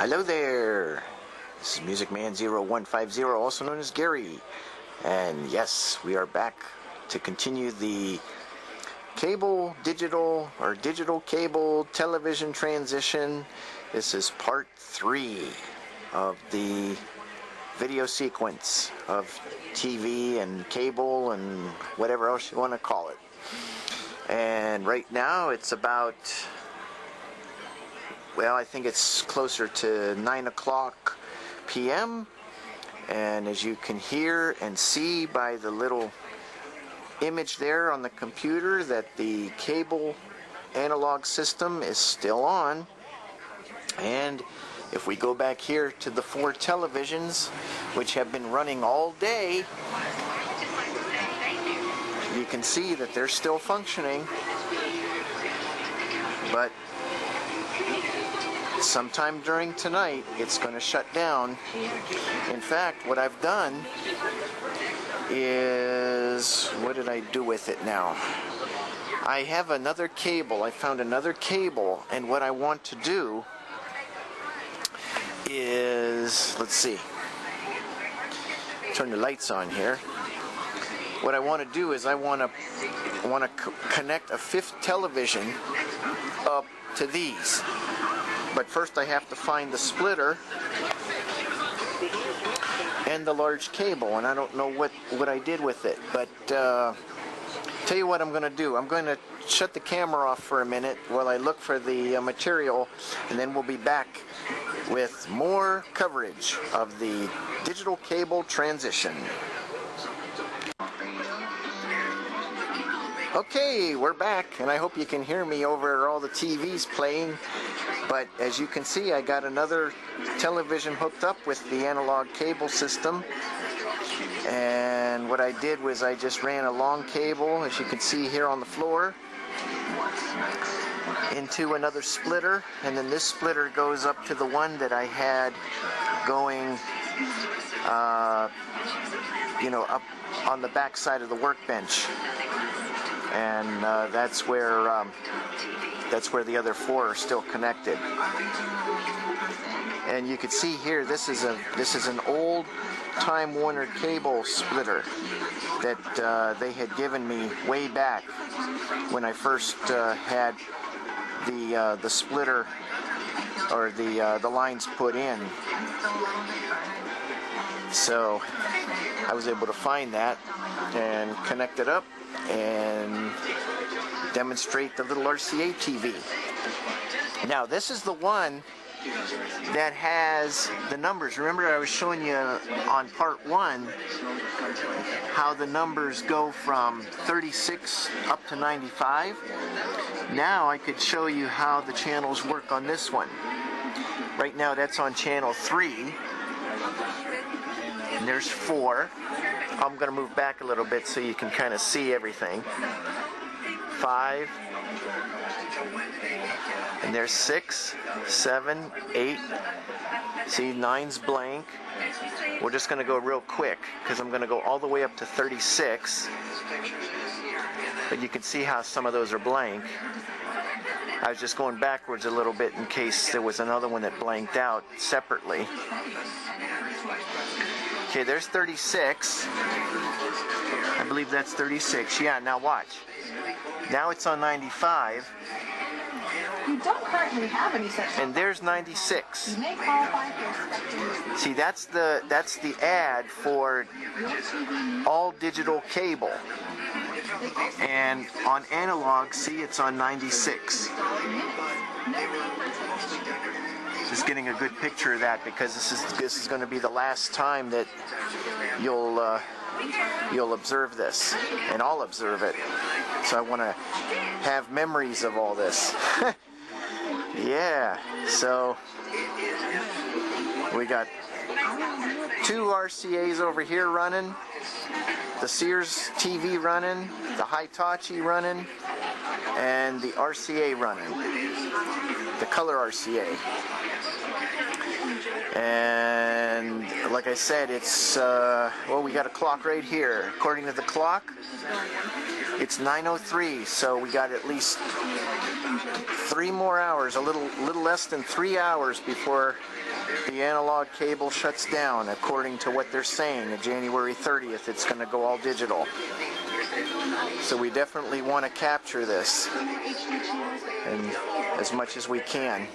Hello there, this is Music Man 0150, also known as Gary, and yes, we are back to continue the digital cable television transition. This is part 3 of the video sequence of TV and cable and whatever else you want to call it. And right now it's about, well, I think it's closer to 9 o'clock p.m. And as you can hear and see by the little image there on the computer, that the cable analog system is still on. And if we go back here to the 4 televisions, which have been running all day, you can see that they're still functioning. But sometime during tonight, it's going to shut down. In fact, what I've done is, what did I do with it now? I have another cable. I found another cable, and what I want to do is, let's see, turn the lights on here. What I want to do is I want to connect a 5th television up to these. But first I have to find the splitter and the large cable, and I don't know what I did with it. But tell you what I'm going to do. I'm going to shut the camera off for a minute while I look for the material, and then we'll be back with more coverage of the digital cable transition. Okay, we're back, and I hope you can hear me over all the TVs playing. But as you can see, I got another television hooked up with the analog cable system. And what I did was I just ran a long cable, as you can see here on the floor, into another splitter. And then this splitter goes up to the one that I had going, up on the back side of the workbench. And that's where the other 4 are still connected. And you can see here, this is an old Time Warner cable splitter that they had given me way back when I first had the splitter, or the lines put in. So I was able to find that and connect it up and demonstrate the little RCA TV. Now this is the one that has the numbers. Remember, I was showing you on part 1 how the numbers go from 36 up to 95. Now I could show you how the channels work on this one. Right now that's on channel 3, and there's 4. I'm going to move back a little bit so you can kind of see everything. 5, and there's 6, 7, 8. See, 9's blank. We're just going to go real quick because I'm going to go all the way up to 36. But you can see how some of those are blank. I was just going backwards a little bit in case there was another one that blanked out separately. Okay, there's 36. I believe that's 36. Yeah, now watch. Now it's on 95. You don't currently have any such. And there's 96. You may qualify for. See, that's the ad for all digital cable. And on analog, see, it's on 96. Just getting a good picture of that, because this is going to be the last time that you'll observe this, and I'll observe it. So I want to have memories of all this. Yeah, so we got 2 RCAs over here running, the Sears TV running, the Hitachi running, and the RCA running, the color RCA. And like I said, it's, well, we got a clock right here. According to the clock, it's 9:03, so we got at least 3 more hours, a little less than 3 hours before the analog cable shuts down, according to what they're saying. On January 30th, it's going to go all digital. So we definitely want to capture this, and as much as we can.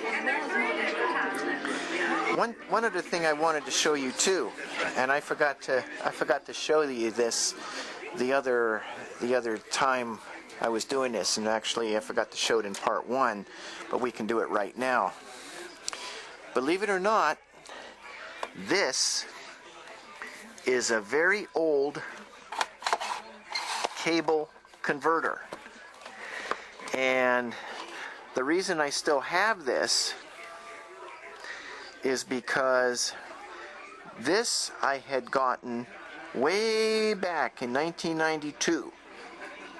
One other thing I wanted to show you too, and I forgot to show you this the other time I was doing this, and actually I forgot to show it in part 1, but we can do it right now. Believe it or not, this is a very old cable converter, and the reason I still have this is because this I had gotten way back in 1992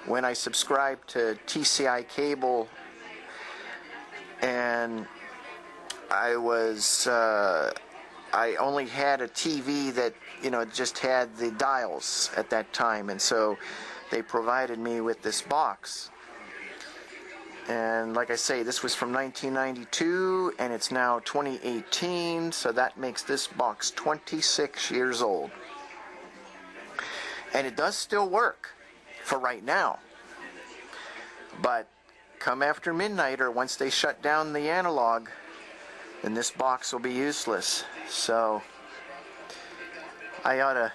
when I subscribed to TCI Cable, and I only had a TV that, you know, just had the dials at that time, and so they provided me with this box. And like I say, this was from 1992, and it's now 2018, so that makes this box 26 years old. And it does still work for right now. But come after midnight, or once they shut down the analog, then this box will be useless. So I ought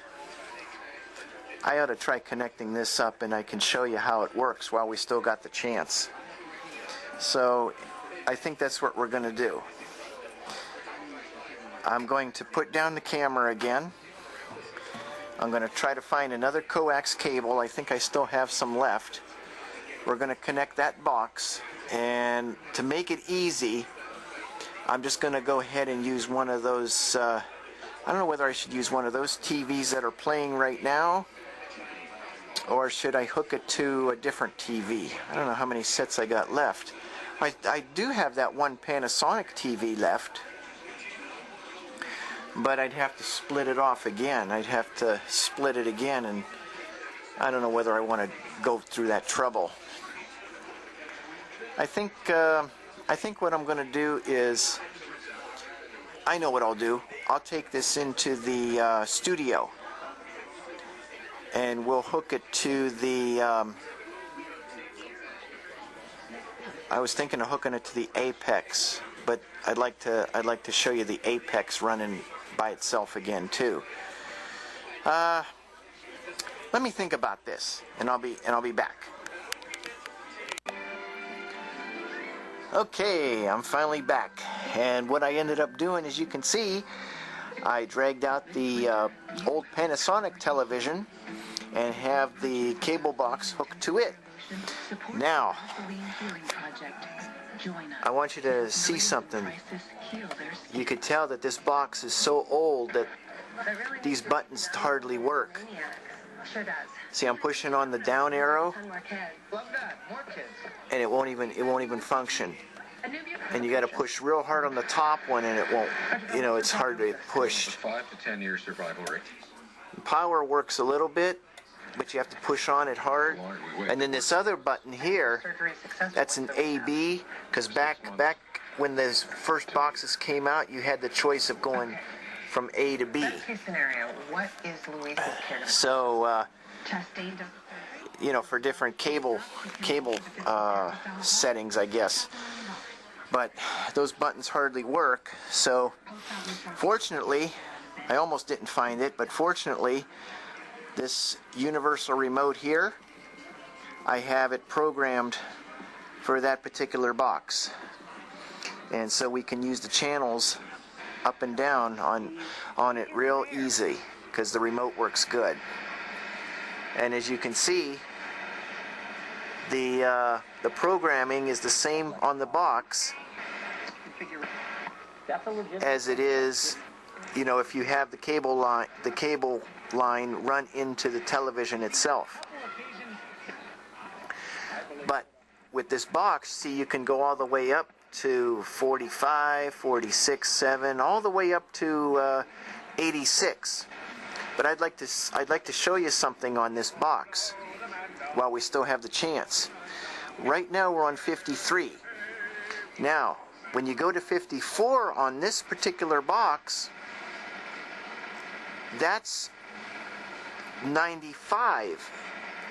to try connecting this up, and I can show you how it works while we still got the chance. So I think that's what we're going to do. I'm going to put down the camera again. I'm going to try to find another coax cable. I think I still have some left. We're going to connect that box, and to make it easy, I'm just going to go ahead and use one of those, I don't know whether I should use one of those TVs that are playing right now, or should I hook it to a different TV? I don't know how many sets I got left. I do have that one Panasonic TV left, but I'd have to split it off again. I'd have to split it again, and I don't know whether I want to go through that trouble. I think what I'm going to do is, I know what I'll do. I'll take this into the studio, and we'll hook it to the I was thinking of hooking it to the Apex, but I'd like to show you the Apex running by itself again too. Let me think about this, and I'll be back. Okay, I'm finally back, and what I ended up doing, as you can see, I dragged out the old Panasonic television and have the cable box hooked to it. Now, I want you to see something. You could tell that this box is so old that these buttons hardly work. See, I'm pushing on the down arrow, and it won't even function. And you got to push real hard on the top one, and it won't. You know, it's hard to push. 5 to 10 year survival rate. Power works a little bit, but you have to push on it hard. And then this other button here, that's an AB, because back when those first boxes came out, you had the choice of going from A to B. So, you know, for different cable settings, I guess. But those buttons hardly work. So, fortunately, I almost didn't find it, but fortunately, this universal remote here, I have it programmed for that particular box, and so we can use the channels up and down on it real easy, because the remote works good. And as you can see, the programming is the same on the box as it is, you know, if you have the cable line run into the television itself. But with this box, see, you can go all the way up to 45, 46, 7, all the way up to 86. But I'd like to show you something on this box while we still have the chance. Right now we're on 53. Now, when you go to 54 on this particular box, that's 95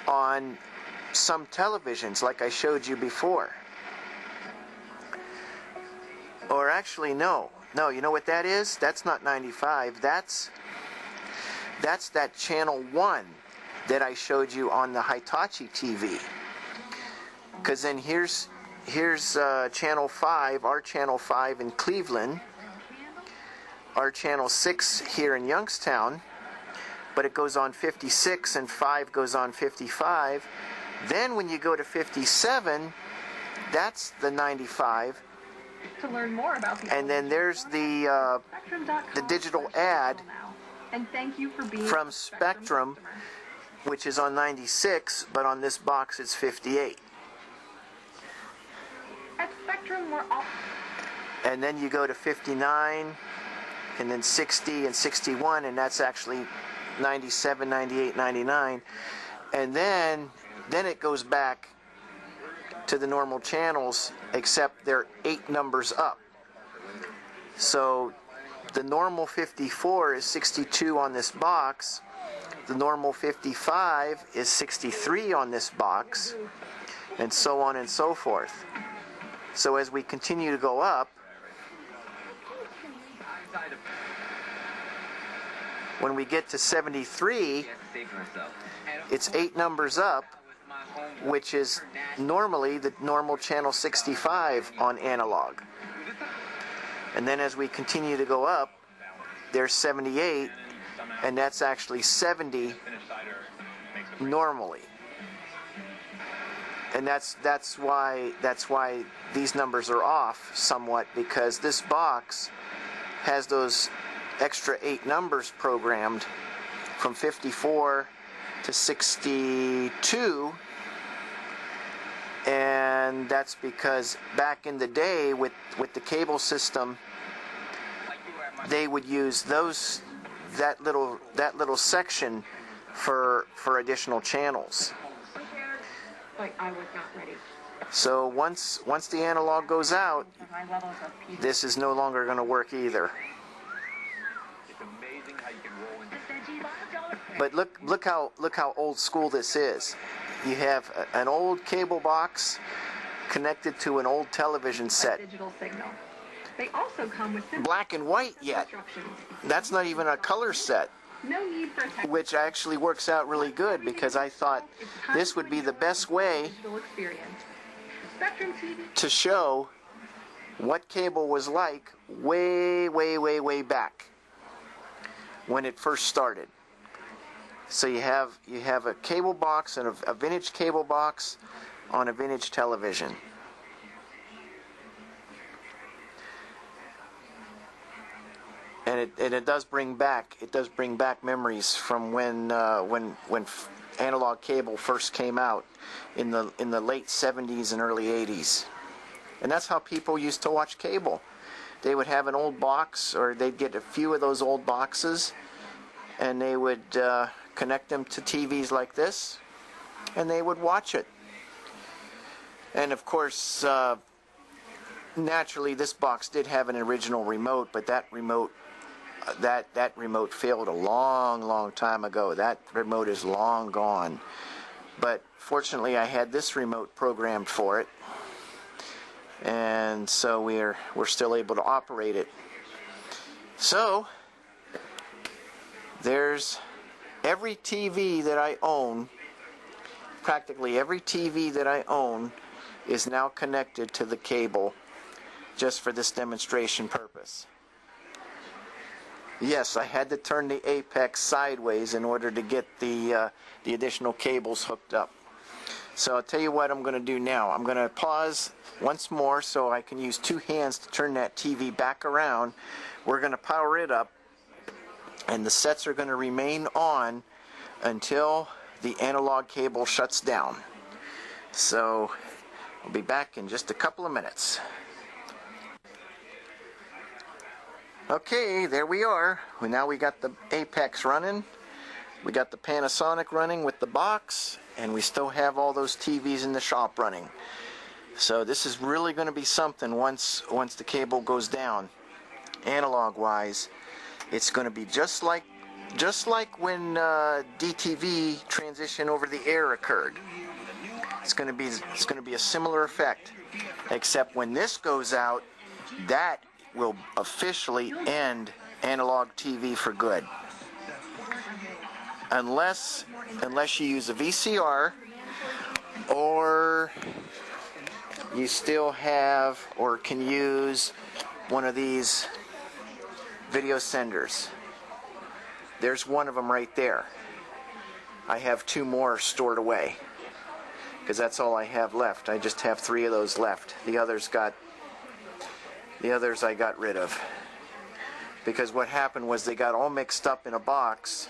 on some televisions like I showed you before. Or actually, no, you know what that is? That's not 95. That's that channel 1 that I showed you on the Hitachi TV. Because then here's channel 5, our channel 5 in Cleveland, our channel 6 here in Youngstown, but it goes on 56 and 5 goes on 55. Then when you go to 57, that's the 95. To learn more about and then there's the digital ad and thank you for being from Spectrum, which is on 96, but on this box it's 58. At Spectrum, we're all... And then you go to 59, and then 60 and 61, and that's actually 97, 98, 99. And then it goes back to the normal channels, except they're 8 numbers up. So the normal 54 is 62 on this box. The normal 55 is 63 on this box, and so on and so forth. So as we continue to go up, when we get to 73, it's 8 numbers up, which is normally the normal channel 65 on analog. And then as we continue to go up, there's 78, and that's actually 70 normally. And that's why these numbers are off somewhat, because this box has those extra 8 numbers programmed from 54 to 62, and that's because back in the day with the cable system, they would use that little section for additional channels. But I was not ready. So once the analog goes out, this is no longer going to work either. But look how old school this is. You have an old cable box connected to an old television set. Digital signal. They also come with Black and white yet. That's not even a color set. No need for a Which actually works out really good, because I thought this would be the best way digital experience. Spectrum TV. to show what cable was like way back when it first started. So you have a cable box and a vintage cable box on a vintage television. And it does bring back memories from when analog cable first came out in the late 70s and early 80s. And that's how people used to watch cable. They would have an old box, or they'd get a few of those old boxes, and they would connect them to TVs like this, and they would watch it. And of course, naturally, this box did have an original remote, but that remote failed a long time ago. That remote is long gone. But fortunately, I had this remote programmed for it, and so we're still able to operate it. So there's every TV that I own, practically every TV that I own is now connected to the cable just for this demonstration purpose. Yes, I had to turn the apex sideways in order to get the additional cables hooked up. So I'll tell you what I'm going to do now. I'm going to pause once more so I can use 2 hands to turn that TV back around. We're going to power it up, and the sets are going to remain on until the analog cable shuts down. So I'll be back in just a couple of minutes. Okay, there we are. Now we got the Apex running. We got the Panasonic running with the box, and we still have all those TVs in the shop running. So this is really going to be something once the cable goes down, analog wise. It's going to be just like when DTV transition over the air occurred. It's going to be a similar effect, except when this goes out, that will officially end analog TV for good. Unless you use a VCR, or you still have or can use one of these video senders. There's one of them right there. I have 2 more stored away because that's all I have left. I just have 3 of those left. The others I got rid of, because what happened was they got all mixed up in a box,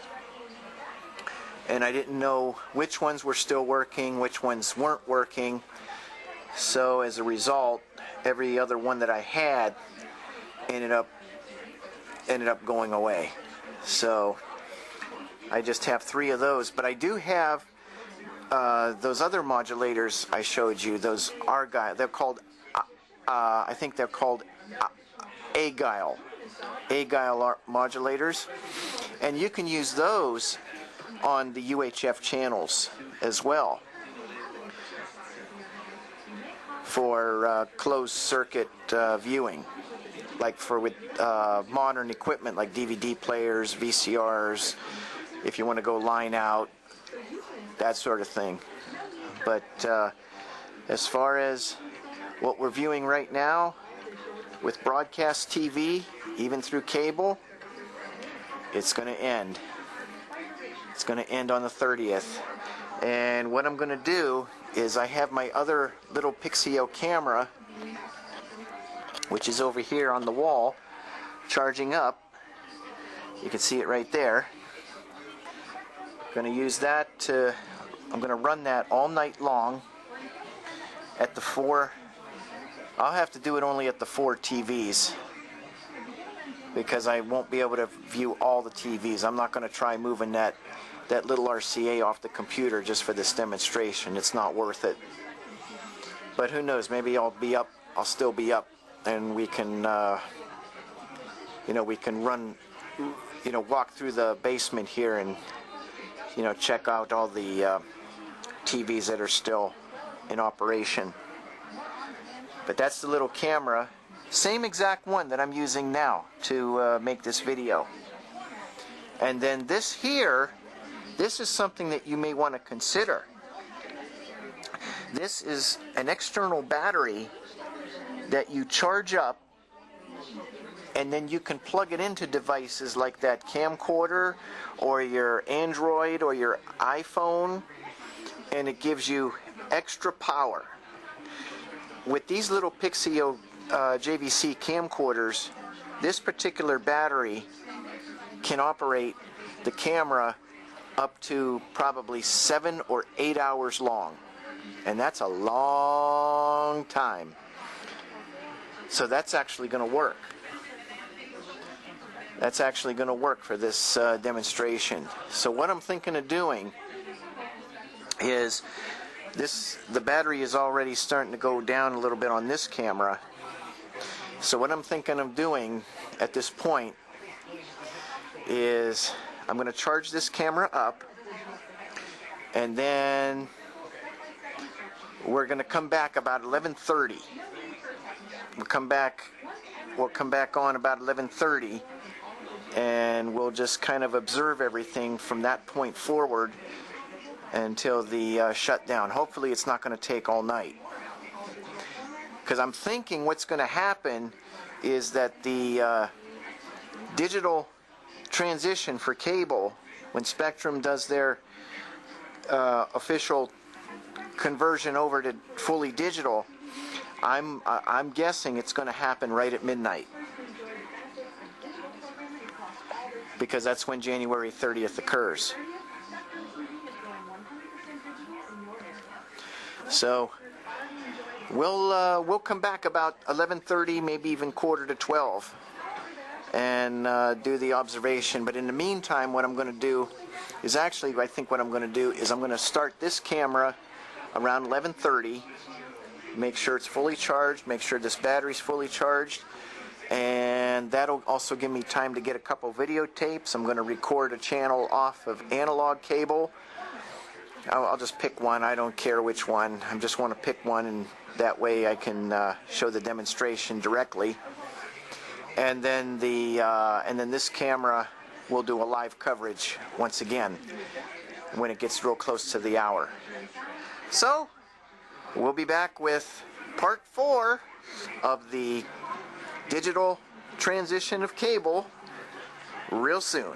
and I didn't know which ones were still working, which ones weren't working. So as a result, every other one that I had ended up going away. So I just have 3 of those, but I do have those other modulators I showed you, those Argyle. They're called, I think they're called Agile modulators, and you can use those on the UHF channels as well for closed circuit viewing, like with modern equipment like DVD players, VCRs, if you want to go line out, that sort of thing. But as far as what we're viewing right now with broadcast TV, even through cable, it's going to end. It's going to end on the 30th. And what I'm going to do is I have my other little Pixio camera, which is over here on the wall, charging up. You can see it right there. I'm going to use that to, I'm going to run that all night long at the 4. I'll have to do it only at the 4 TVs, because I won't be able to view all the TVs. I'm not going to try moving that little RCA off the computer just for this demonstration. It's not worth it. But who knows, maybe I'll still be up, and we can we can run, walk through the basement here and check out all the TVs that are still in operation. But that's the little camera, same exact one that I'm using now to make this video. And then this here, this is something that you may want to consider. This is an external battery that you charge up, and then you can plug it into devices like that camcorder or your Android or your iPhone, and it gives you extra power. With these little Pixio JVC camcorders, this particular battery can operate the camera up to probably 7 or 8 hours long, and that's a long time. So that's actually going to work. That's actually going to work for this demonstration. So what I'm thinking of doing is the battery is already starting to go down a little bit on this camera. So what I'm thinking of doing at this point is I'm going to charge this camera up, and then we're going to come back about 11:30. We'll come back on about 11:30, and we'll just kind of observe everything from that point forward until the shutdown. Hopefully it's not going to take all night, because I'm thinking what's going to happen is that the digital transition for cable, when Spectrum does their official conversion over to fully digital, I'm guessing it's going to happen right at midnight, because that's when January 30th occurs. So we'll come back about 11:30, maybe even 11:45, and do the observation. But in the meantime, what I'm going to do is I'm going to start this camera around 11:30, make sure it's fully charged, make sure this battery's fully charged, and that'll also give me time to get a couple videotapes. I'm going to record a channel off of analog cable. I'll just pick one. I don't care which one. I just want to pick one, and that way I can show the demonstration directly. And then this camera will do a live coverage once again when it gets real close to the hour. So we'll be back with part 4 of the digital transition of cable real soon.